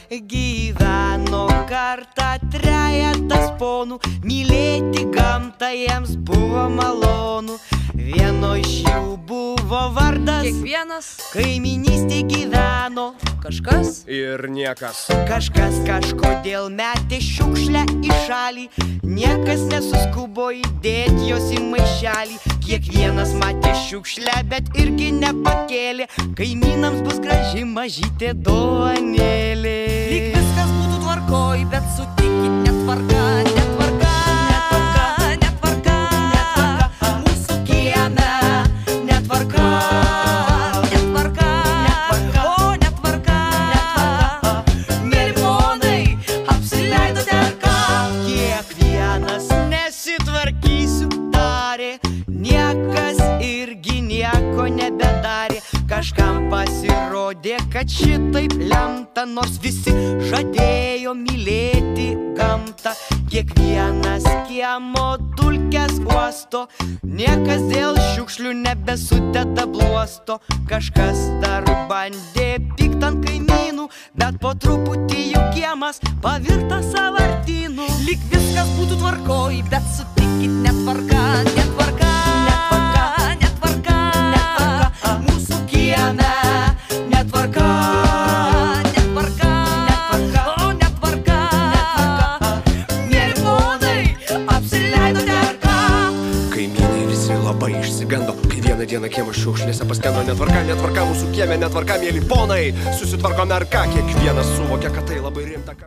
Gyveno kartą trejetas ponų, mylėti gamtą jiems buvo malonu. Vieno iš jų buvo vardas, Kiekvienas kaiminystėj gyveno kažkas ir niekas. Kažkas kažkodėl metė šiukšlę į šalį, niekas nesuskubo įdėti jos į maišelį. Kiekvienas matė šiukšlę, bet irgi nepakėlė, kaimynams bus graži mažytė duonėlė. lyg viskas būtų tvarkoj, bet sutikit netvarka, netvarka, netvarka, netvarka, netvarka. Mūsų kieme netvarka, netvarka, o netvarka. Mėly ponai, apsileidote ar ką? Kiekvienas nesitvarkysiu tarė, niekas irgi nieko nebedarė. Kažkam pasirodė, kad šitaip lemta, nors visi žadėjo mylėti gamtą. Kiekvienas kiemo dulkes uosto, niekas dėl šiukšlių nebesudeda bluosto. Kažkas dar bandė pykt ant kaimynų, bet po truputį jų kiemas pavirto sąvartynu. Lyg viskas būtų tvarkoj, bet sutikit netvarka, netvarka, netvarka, netvarka, netvarka. Mūsų kieme netvarka, netvarka, netvarka, o netvarka. Mėly ponai, apsileidote ar ką? Kaimynai visi labai išsigando, kai vieną dieną kiemo šiukšlėse paskendo. Netvarka, netvarka, mūsų kieme netvarka, mėly ponai. Susitvarkome ar ką? Kiekvienas suvokia, kad tai labai rimta.